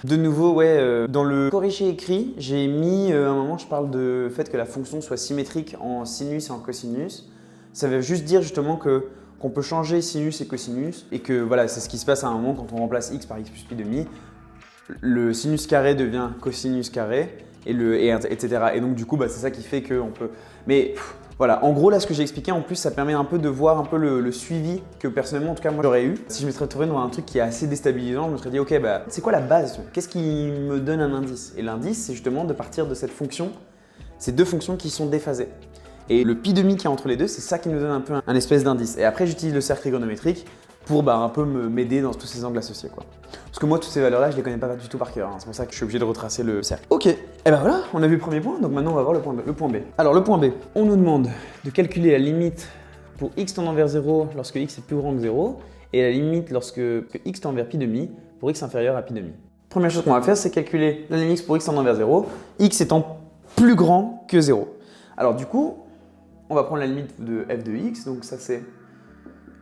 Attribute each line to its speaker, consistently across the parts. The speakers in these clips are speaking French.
Speaker 1: De nouveau, ouais, dans le corrigé écrit, j'ai mis, à un moment, je parle de fait que la fonction soit symétrique en sinus et en cosinus. Ça veut juste dire justement qu'on peut changer sinus et cosinus et que voilà, c'est ce qui se passe à un moment quand on remplace x par x plus pi demi. Le sinus carré devient cosinus carré etc. Et donc du coup, bah, c'est ça qui fait qu'on peut… Mais voilà, en gros là ce que j'ai expliqué en plus ça permet un peu de voir un peu le suivi que personnellement en tout cas moi j'aurais eu. Si je me serais trouvé dans un truc qui est assez déstabilisant, je me serais dit ok bah c'est quoi la base? Qu'est-ce qui me donne un indice? Et l'indice c'est justement de partir de cette fonction, ces deux fonctions qui sont déphasées. Et le pi demi qui est entre les deux, c'est ça qui nous donne un peu un espèce d'indice. Et après j'utilise le cercle trigonométrique pour bah, un peu m'aider dans tous ces angles associés, quoi. Parce que moi, toutes ces valeurs-là, je les connais pas du tout par cœur. Hein. C'est pour ça que je suis obligé de retracer le cercle. Ok, et ben voilà, on a vu le premier point, donc maintenant on va voir le point B. Alors le point B, on nous demande de calculer la limite pour x tendant vers 0 lorsque x est plus grand que 0 et la limite lorsque x tend vers pi demi pour x inférieur à pi demi. Première chose qu'on va faire, c'est calculer la limite pour x tendant vers 0, x étant plus grand que 0. Alors du coup, on va prendre la limite de f de x, donc ça c'est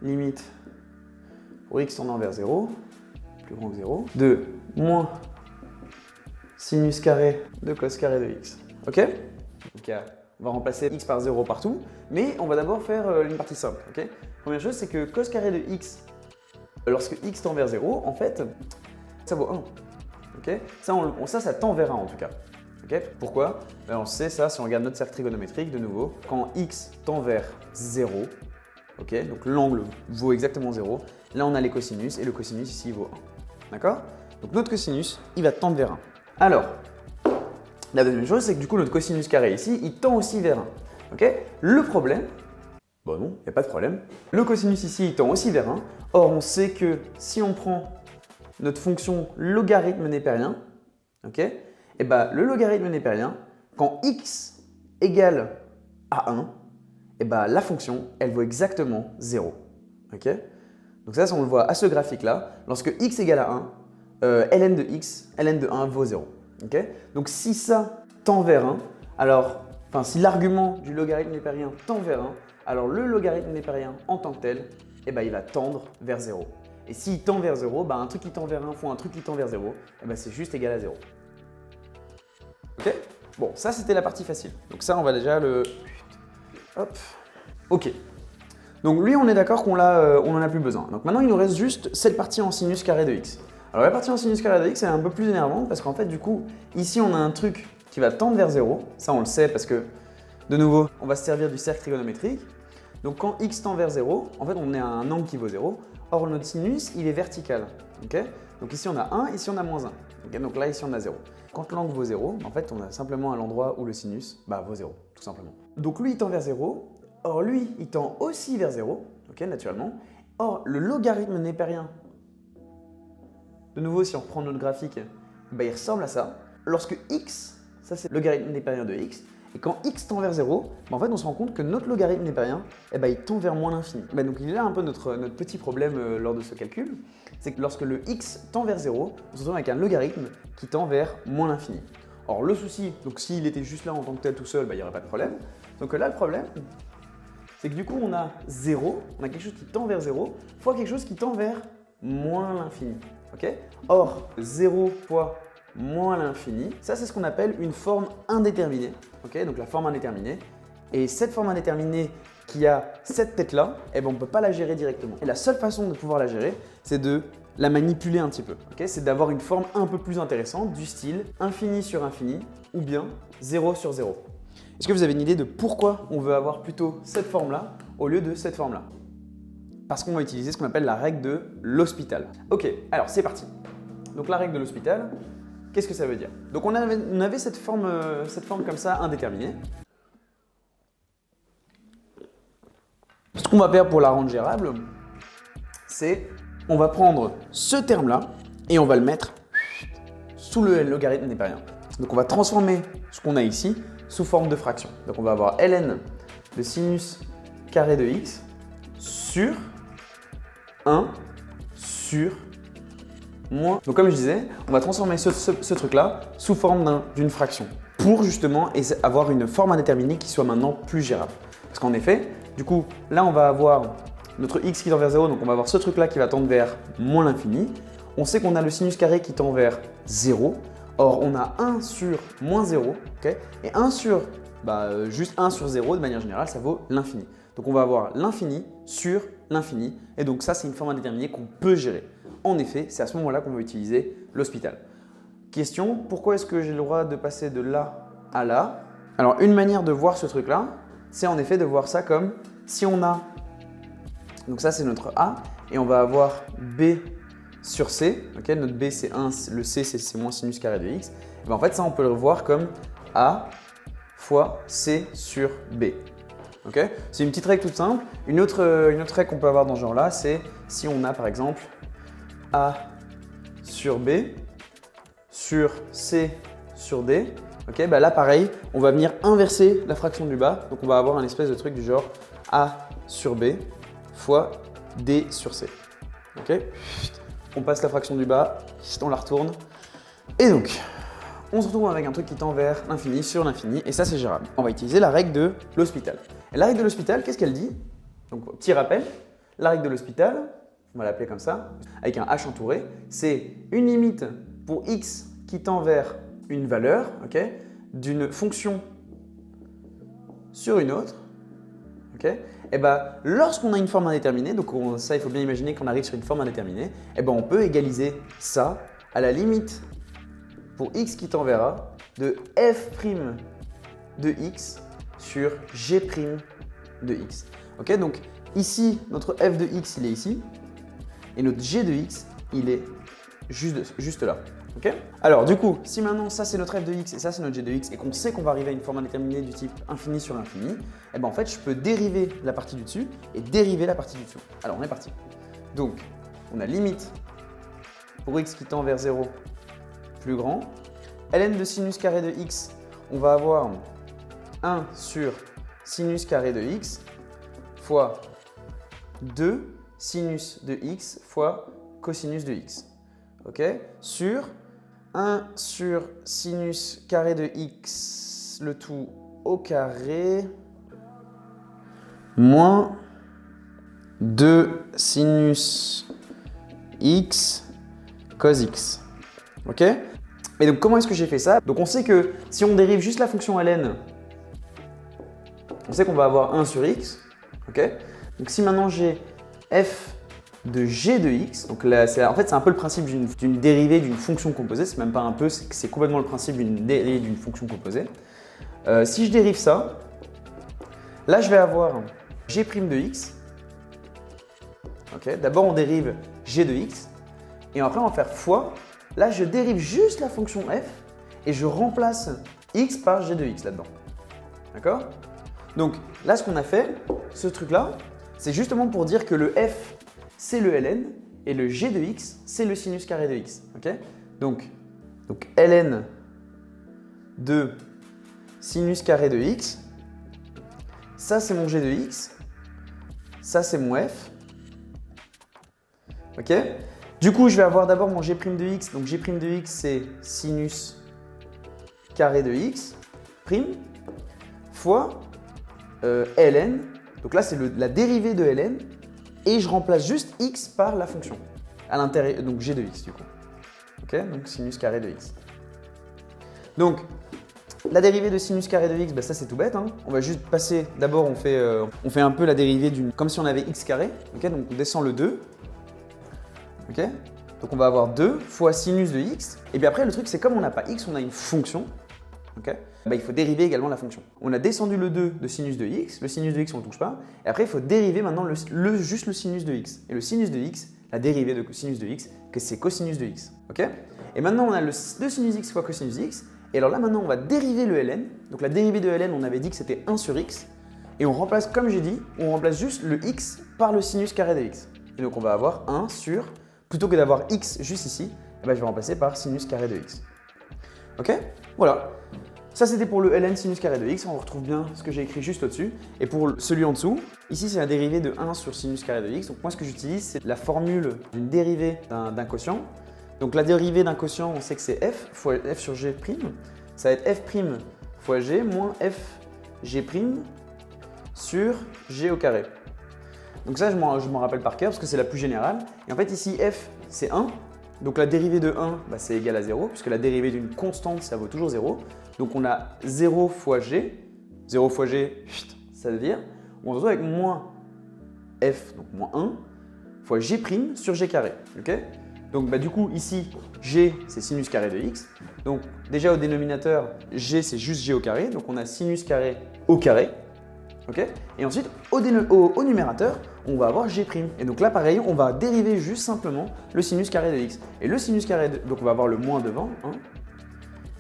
Speaker 1: limite pour x tendant vers 0, plus grand que 0, de moins sinus carré de cos carré de x. Ok? Donc on va remplacer x par 0 partout, mais on va d'abord faire une partie simple. Ok? Première chose, c'est que cos carré de x, lorsque x tend vers 0, en fait, ça vaut 1. Ok? Ça tend vers 1 en tout cas. Okay. Pourquoi? Ben on sait ça si on regarde notre cercle trigonométrique de nouveau. Quand x tend vers 0, okay, donc l'angle vaut exactement 0, là on a les cosinus et le cosinus ici il vaut 1. D'accord? Donc notre cosinus il va tendre vers 1. Alors, la deuxième chose c'est que du coup notre cosinus carré ici il tend aussi vers 1. Okay. Le problème, bon non, il n'y a pas de problème. Le cosinus ici il tend aussi vers 1. Or on sait que si on prend notre fonction logarithme népérien, okay, et bah, le logarithme népérien, quand x égale à 1, et bah, la fonction, elle vaut exactement 0. Okay. Donc ça, on le voit à ce graphique-là. Lorsque x égale à 1, ln de x, ln de 1 vaut 0. Okay. Donc si ça tend vers 1, alors, si l'argument du logarithme népérien tend vers 1, alors le logarithme népérien en tant que tel, et bah, il va tendre vers 0. Et s'il tend vers 0, bah, un truc qui tend vers 1 fois un truc qui tend vers 0, et bah, c'est juste égal à 0. Ok? Bon, ça c'était la partie facile. Donc ça, on va déjà le… Hop. Ok. Donc lui, on est d'accord qu'on n'en a plus besoin. Donc maintenant, il nous reste juste cette partie en sinus carré de x. Alors la partie en sinus carré de x, elle est un peu plus énervante parce qu'en fait, du coup, ici, on a un truc qui va tendre vers 0. Ça, on le sait parce que, de nouveau, on va se servir du cercle trigonométrique. Donc quand x tend vers 0, en fait, on est à un angle qui vaut 0. Or, notre sinus, il est vertical. Okay. Donc ici, on a 1, ici, on a moins 1. Okay. Donc là, ici, on a 0. Quand l'angle vaut 0, en fait, on a simplement à l'endroit où le sinus vaut 0, tout simplement. Donc lui, il tend vers 0. Or, lui, il tend aussi vers 0, okay, naturellement. Or, le logarithme népérien, de nouveau, si on reprend notre graphique, il ressemble à ça. Lorsque x, ça c'est le logarithme népérien de x, et quand x tend vers 0, en fait, on se rend compte que notre logarithme népérien, il tend vers moins l'infini. Donc il est là un peu notre petit problème lors de ce calcul, c'est que lorsque le x tend vers 0, on se retrouve avec un logarithme qui tend vers moins l'infini. Or le souci, donc s'il était juste là en tant que tel tout seul, il n'y aurait pas de problème. Donc là le problème, c'est que du coup on a 0, on a quelque chose qui tend vers 0, fois quelque chose qui tend vers moins l'infini. Okay. Or 0 fois moins l'infini, ça c'est ce qu'on appelle une forme indéterminée. Okay. Donc la forme indéterminée. Et cette forme indéterminée qui a cette tête-là, on ne peut pas la gérer directement. Et la seule façon de pouvoir la gérer, c'est de la manipuler un petit peu. Okay. C'est d'avoir une forme un peu plus intéressante du style infini sur infini ou bien 0 sur 0. Est-ce que vous avez une idée de pourquoi on veut avoir plutôt cette forme-là au lieu de cette forme-là? Parce qu'on va utiliser ce qu'on appelle la règle de l'hospital. Ok, alors c'est parti. Donc la règle de l'hospital, qu'est-ce que ça veut dire? Donc on avait cette forme comme ça indéterminée. Ce qu'on va faire pour la rendre gérable, c'est on va prendre ce terme-là et on va le mettre sous le logarithme népérien. Donc on va transformer ce qu'on a ici sous forme de fraction. Donc on va avoir ln de sinus carré de x sur 1 sur moins. Donc comme je disais, on va transformer ce truc-là sous forme d'une fraction pour justement avoir une forme indéterminée qui soit maintenant plus gérable. Parce qu'en effet, du coup, là on va avoir notre x qui tend vers 0, donc on va avoir ce truc-là qui va tendre vers moins l'infini. On sait qu'on a le sinus carré qui tend vers 0. Or, on a 1 sur moins 0, okay, et 1 sur, juste 1 sur 0, de manière générale, ça vaut l'infini. Donc, on va avoir l'infini sur l'infini. Et donc, ça, c'est une forme indéterminée qu'on peut gérer. En effet, c'est à ce moment-là qu'on va utiliser l'hospital. Question, pourquoi est-ce que j'ai le droit de passer de là à là? Alors, une manière de voir ce truc-là, c'est en effet de voir ça comme si on a… Donc ça, c'est notre A. Et on va avoir B sur C. Okay, notre B, c'est 1. Le C, c'est moins sinus carré de x. Et bien, en fait, ça, on peut le voir comme A fois C sur B. Okay, c'est une petite règle toute simple. Une autre règle qu'on peut avoir dans ce genre-là, c'est si on a, par exemple, A sur B sur C sur D. Okay, là, pareil, on va venir inverser la fraction du bas. Donc, on va avoir un espèce de truc du genre A sur B fois D sur C. Okay, on passe la fraction du bas, on la retourne. Et donc, on se retrouve avec un truc qui tend vers l'infini sur l'infini. Et ça, c'est gérable. On va utiliser la règle de l'hospital. Et la règle de l'hospital, qu'est-ce qu'elle dit? Donc, petit rappel, la règle de l'hospital, on va l'appeler comme ça, avec un H entouré, c'est une limite pour x qui tend vers une valeur, okay, d'une fonction sur une autre. Okay, et lorsqu'on a une forme indéterminée, donc ça, il faut bien imaginer qu'on arrive sur une forme indéterminée, et on peut égaliser ça à la limite pour x qui tend vers a de f' de x sur g' de x. Okay, donc ici, notre f de x, il est ici, et notre g de x, il est juste là. Okay, alors du coup, si maintenant ça c'est notre f de x et ça c'est notre g de x et qu'on sait qu'on va arriver à une forme indéterminée du type infini sur infini, et en fait je peux dériver la partie du dessus et dériver la partie du dessous. Alors on est parti. Donc on a limite pour x qui tend vers 0 plus grand. ln de sinus carré de x, on va avoir 1 sur sinus carré de x fois 2 sinus de x fois cosinus de x. Okay, sur 1 sur sinus carré de x, le tout au carré, moins 2 sinus x cos x. Ok? Et donc, comment est-ce que j'ai fait ça? Donc, on sait que si on dérive juste la fonction ln, on sait qu'on va avoir 1 sur x. Ok? Donc, si maintenant j'ai f de g de x, donc là, en fait c'est un peu le principe d'une dérivée d'une fonction composée, c'est même pas un peu, c'est complètement le principe d'une dérivée d'une fonction composée. Si je dérive ça, là je vais avoir g' de x. Okay, d'abord on dérive g de x, et après on va faire fois, là je dérive juste la fonction f, et je remplace x par g de x là-dedans. D'accord? Donc là ce qu'on a fait, ce truc là, c'est justement pour dire que le f c'est le ln et le g de x, c'est le sinus carré de x. Okay, donc ln de sinus carré de x, ça c'est mon g de x, ça c'est mon f. Ok, du coup, je vais avoir d'abord mon g' de x. Donc g' de x, c'est sinus carré de x prime fois ln. Donc là, c'est la dérivée de ln. Et je remplace juste x par la fonction à l'intérieur, donc g de x du coup. Ok, donc sinus carré de x. Donc la dérivée de sinus carré de x, ça c'est tout bête. Hein. On va juste passer, d'abord on fait un peu la dérivée comme si on avait x carré. Ok, donc on descend le 2. Ok, donc on va avoir 2 fois sinus de x. Et puis après le truc c'est comme on n'a pas x, on a une fonction. Ok, il faut dériver également la fonction. On a descendu le 2 de sinus de x, le sinus de x on ne touche pas, et après il faut dériver maintenant juste le sinus de x. Et le sinus de x, la dérivée de sinus de x, que c'est cosinus de x. Ok, et maintenant on a le 2 sinus x fois cosinus x, et alors là maintenant on va dériver le ln. Donc la dérivée de ln, on avait dit que c'était 1 sur x, et on remplace, comme j'ai dit, on remplace juste le x par le sinus carré de x. Et donc on va avoir 1 sur, plutôt que d'avoir x juste ici, je vais remplacer par sinus carré de x. Ok, voilà. Ça, c'était pour le ln sinus carré de x. On retrouve bien ce que j'ai écrit juste au-dessus. Et pour celui en dessous, ici, c'est la dérivée de 1 sur sinus carré de x. Donc moi, ce que j'utilise, c'est la formule d'une dérivée d'un quotient. Donc la dérivée d'un quotient, on sait que c'est f fois f sur g'. Ça va être f' fois g moins f g' sur g au carré. Donc ça, je m'en rappelle par cœur parce que c'est la plus générale. Et en fait, ici, f, c'est 1. Donc la dérivée de 1, bah, c'est égal à 0, puisque la dérivée d'une constante, ça vaut toujours 0. Donc on a 0 fois g. 0 fois g, ça veut dire, on se retrouve avec moins f, donc moins 1, fois g' sur g carré. Okay, donc bah, du coup, ici, g, c'est sinus carré de x. Donc déjà au dénominateur, g, c'est juste g au carré. Donc on a sinus carré au carré. Okay, et ensuite, au numérateur, on va avoir g'. Et donc là, pareil, on va dériver juste simplement le sinus carré de x. Et le sinus carré de... Donc on va avoir le moins devant. Hein,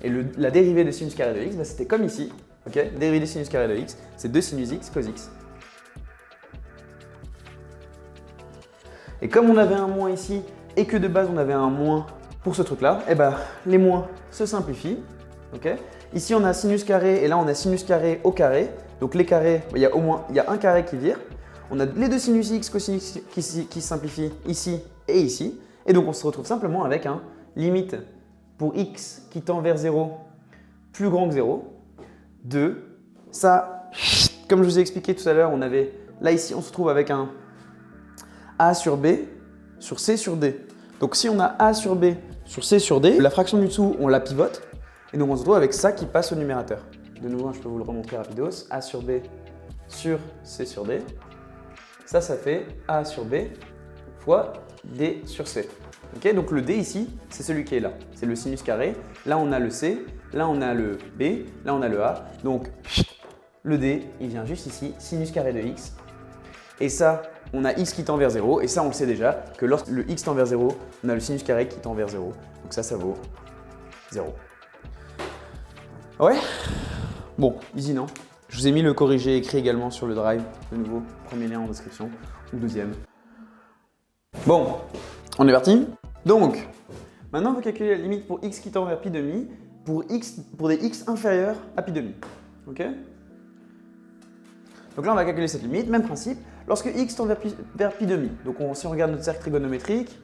Speaker 1: et la dérivée de sinus carré de x, bah, c'était comme ici. Okay, dérivée de sinus carré de x, c'est 2 sinus x cos x. Et comme on avait un moins ici, et que de base on avait un moins pour ce truc-là, et ben les moins se simplifient. Okay, ici on a sinus carré, et là on a sinus carré au carré. Donc les carrés, il y a un carré qui vire. On a les deux sinus x, cosinus qui simplifient ici et ici. Et donc on se retrouve simplement avec un limite pour x qui tend vers 0 plus grand que 0 de ça. Comme je vous ai expliqué tout à l'heure, on avait là ici on se trouve avec un a sur b sur c sur d. Donc si on a a sur b sur c sur d, la fraction du dessous on la pivote. Et donc on se retrouve avec ça qui passe au numérateur. De nouveau, je peux vous le remontrer rapidos. A sur B sur C sur D. Ça fait A sur B fois D sur C. Okay, donc le D ici, c'est celui qui est là. C'est le sinus carré. Là, on a le C. Là, on a le B. Là, on a le A. Donc, le D, il vient juste ici, sinus carré de x. Et ça, on a x qui tend vers 0. Et ça, on le sait déjà, que lorsque le x tend vers 0, on a le sinus carré qui tend vers 0. Donc ça vaut 0. Ouais. Bon, easy non? Je vous ai mis le corrigé écrit également sur le drive, de nouveau, premier lien en description, ou deuxième. Bon, on est parti? Donc, maintenant on va calculer la limite pour x qui tend vers pi demi, pour des x inférieurs à pi demi. Ok? Donc là on va calculer cette limite, même principe, lorsque x tend vers pi demi. Donc si on regarde notre cercle trigonométrique,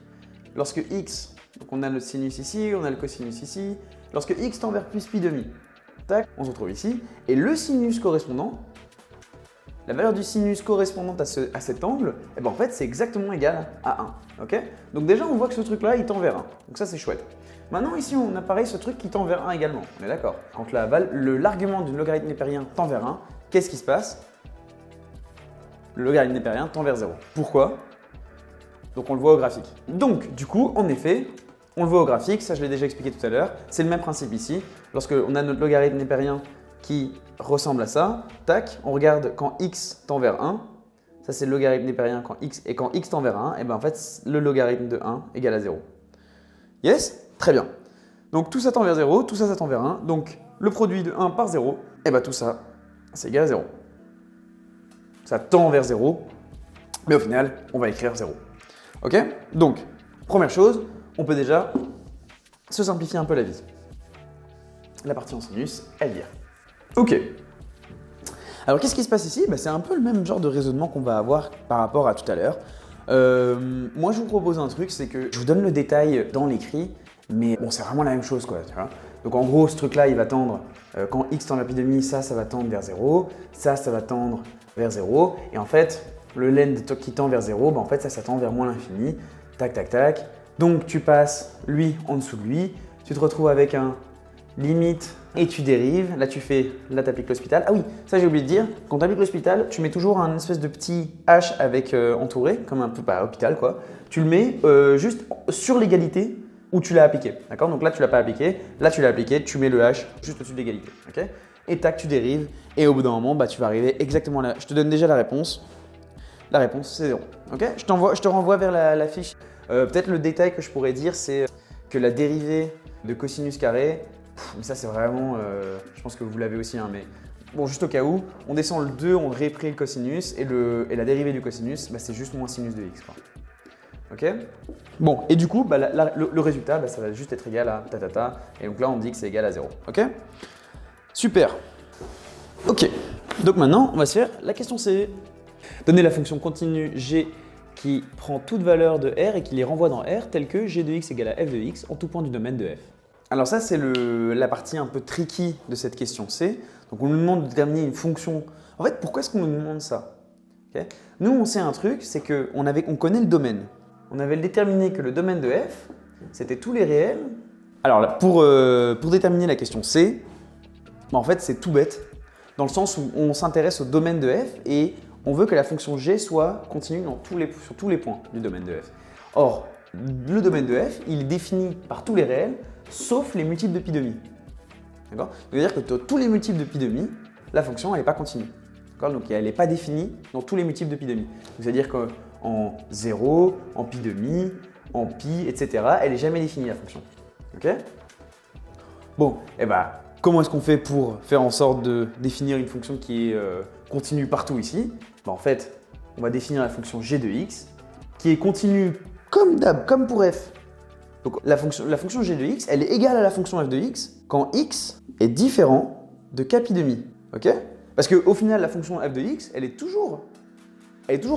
Speaker 1: lorsque x, donc on a le sinus ici, on a le cosinus ici, lorsque x tend vers plus pi demi, tac, on se retrouve ici, et le sinus correspondant, la valeur du sinus correspondante à cet angle, eh ben en fait c'est exactement égal à 1. Okay, donc déjà on voit que ce truc là il tend vers 1, donc ça c'est chouette. Maintenant ici on a pareil ce truc qui tend vers 1 également, on est d'accord. Quand l'argument du logarithme népérien tend vers 1, qu'est-ce qui se passe? Le logarithme népérien tend vers 0. Pourquoi? Donc on le voit au graphique. Donc du coup en effet, on le voit au graphique, ça je l'ai déjà expliqué tout à l'heure, c'est le même principe ici. Lorsque on a notre logarithme népérien qui ressemble à ça, tac, on regarde quand x tend vers 1, ça c'est le logarithme népérien quand x, et quand x tend vers 1, et ben en fait le logarithme de 1 égale à 0. Yes? Très bien. Donc tout ça tend vers 0, tout ça, ça tend vers 1, donc le produit de 1 par 0, et ben tout ça, c'est égal à 0. Ça tend vers 0, mais au final, on va écrire 0. Ok? Donc, première chose, on peut déjà se simplifier un peu la vie. La partie en sinus, elle vire. Ok. Alors qu'est-ce qui se passe ici? C'est un peu le même genre de raisonnement qu'on va avoir par rapport à tout à l'heure. Moi je vous propose un truc, c'est que je vous donne le détail dans l'écrit, mais bon c'est vraiment la même chose quoi. Tu vois, donc en gros ce truc là il va tendre, quand x tend vers pi demi, ça va tendre vers 0, ça va tendre vers 0, et en fait le ln qui tend vers 0, en fait ça tend vers moins l'infini, tac tac tac. Donc tu passes lui en dessous de lui, tu te retrouves avec un limite et tu dérives. Là tu appliques l'hospital. Ah oui, ça j'ai oublié de dire, quand tu appliques l'hospital, tu mets toujours un espèce de petit H avec entouré, comme un peu hôpital quoi. Tu le mets juste sur l'égalité où tu l'as appliqué. D'accord? Donc là tu l'as pas appliqué, là tu l'as appliqué, tu mets le H juste au-dessus de l'égalité. Ok? Et tac, tu dérives, et au bout d'un moment, tu vas arriver exactement là. Je te donne déjà la réponse. La réponse c'est 0. Ok? Je te renvoie vers la fiche. Peut-être le détail que je pourrais dire, c'est que la dérivée de cosinus carré, mais ça c'est vraiment, je pense que vous l'avez aussi, hein, mais bon, juste au cas où, on descend le 2, on réécrit le cosinus, et la dérivée du cosinus, c'est juste moins sinus de x. Quoi. Ok? Bon, et du coup, le résultat, ça va juste être égal à tatata, et donc là on dit que c'est égal à 0. Ok? Super. Ok, donc maintenant on va se faire la question C. Donner la fonction continue g qui prend toute valeur de r et qui les renvoie dans R, telle que g de x égale à f de x en tout point du domaine de f. Alors ça, c'est la partie un peu tricky de cette question C. Donc on nous demande de déterminer une fonction. En fait, pourquoi est-ce qu'on nous demande ça? Okay, nous, on sait un truc, c'est qu'on connaît le domaine. On avait déterminé que le domaine de f, c'était tous les réels. Alors là, pour déterminer la question C, en fait c'est tout bête, dans le sens où on s'intéresse au domaine de f et on veut que la fonction g soit continue sur tous les points du domaine de f. Or, le domaine de f, il est défini par tous les réels, sauf les multiples de pi demi. D'accord? C'est-à-dire que tous les multiples de pi demi, la fonction elle n'est pas continue. Donc elle n'est pas définie dans tous les multiples de pi demi. C'est-à-dire qu'en 0, en pi demi, en pi, etc., elle n'est jamais définie la fonction. Ok? Bon, et bah, comment est-ce qu'on fait pour faire en sorte de définir une fonction qui est continue partout ici? Bah, en fait, on va définir la fonction g de x qui est continue comme pour f. Donc la fonction g de x, elle est égale à la fonction f de x quand x est différent de k pi demi. Ok? Parce qu'au final, la fonction f de x, elle est toujours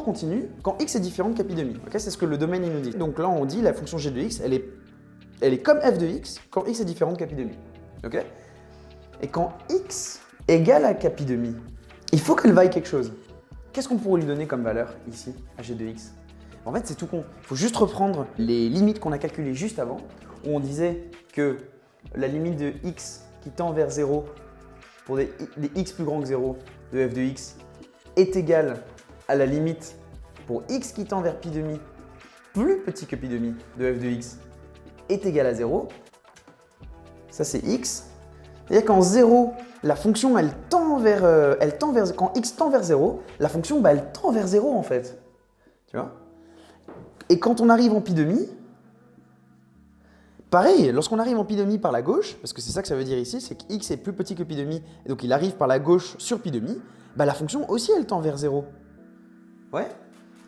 Speaker 1: continue quand x est différent de k pi demi. Okay, c'est ce que le domaine il nous dit. Donc là, on dit la fonction g de x, elle est comme f de x quand x est différent de k pi demi. Okay? Et quand x égale à k pi demi, il faut qu'elle vaille quelque chose. Qu'est-ce qu'on pourrait lui donner comme valeur ici à g de x? En fait, c'est tout con. Il faut juste reprendre les limites qu'on a calculées juste avant, où on disait que la limite de x qui tend vers 0 pour des x plus grands que 0 de f de x est égale à la limite pour x qui tend vers pi demi plus petit que pi demi de f de x est égal à 0. Ça, c'est x. C'est-à-dire qu'en 0, la fonction, elle tend vers, quand x tend vers 0, la fonction, bah, elle tend vers 0 en fait. Tu vois? Et quand on arrive en pi demi, pareil, lorsqu'on arrive en pi demi par la gauche, parce que c'est ça que ça veut dire ici, c'est que x est plus petit que pi demi, et donc il arrive par la gauche sur pi demi, bah, la fonction aussi, elle tend vers 0. Ouais,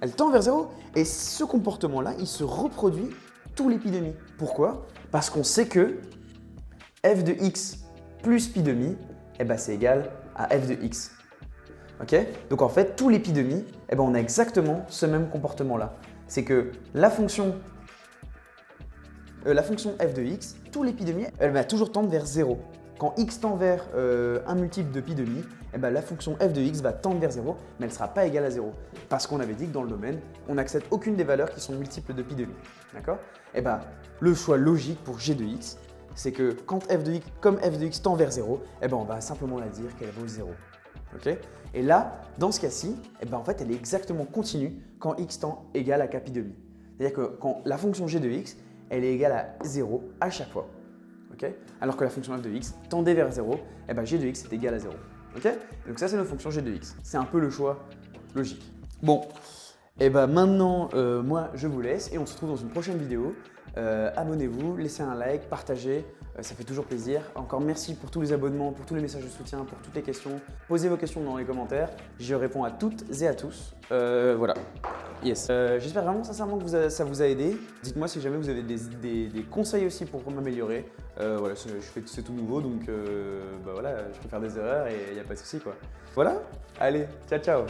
Speaker 1: elle tend vers 0. Et ce comportement-là, il se reproduit tous les pi demi. Pourquoi? Parce qu'on sait que f de x plus pi demi, eh ben, c'est égal à f de x. Okay? Donc en fait, tous les pi demi, eh ben, on a exactement ce même comportement-là. C'est que la fonction f de x, tous les pi demi, elle va toujours tendre vers 0. Quand x tend vers un multiple de pi demi, eh ben, la fonction f de x va tendre vers 0, mais elle ne sera pas égale à 0. Parce qu'on avait dit que dans le domaine, on n'accepte aucune des valeurs qui sont multiples de pi demi. D'accord? Eh ben, le choix logique pour g de x, c'est que quand comme f de x tend vers 0, eh ben, on va simplement la dire qu'elle vaut 0. Okay? Et là, dans ce cas-ci, eh ben, en fait, elle est exactement continue quand x tend égal à k pi demi. C'est-à-dire que quand la fonction g de x, elle est égale à 0 à chaque fois. Okay? Alors que la fonction f de x tendait vers 0, eh ben, g de x est égal à 0. Okay? Donc ça, c'est notre fonction g de x. C'est un peu le choix logique. Bon, et ben maintenant, moi, je vous laisse et on se retrouve dans une prochaine vidéo. Abonnez-vous, laissez un like, partagez, ça fait toujours plaisir. Encore merci pour tous les abonnements, pour tous les messages de soutien, pour toutes les questions. Posez vos questions dans les commentaires, je réponds à toutes et à tous. Voilà. Yes. J'espère vraiment sincèrement que ça vous a aidé. Dites-moi si jamais vous avez des conseils aussi pour m'améliorer. Voilà, c'est tout nouveau, donc bah voilà, je peux faire des erreurs et il n'y a pas de souci quoi. Voilà, allez, ciao ciao.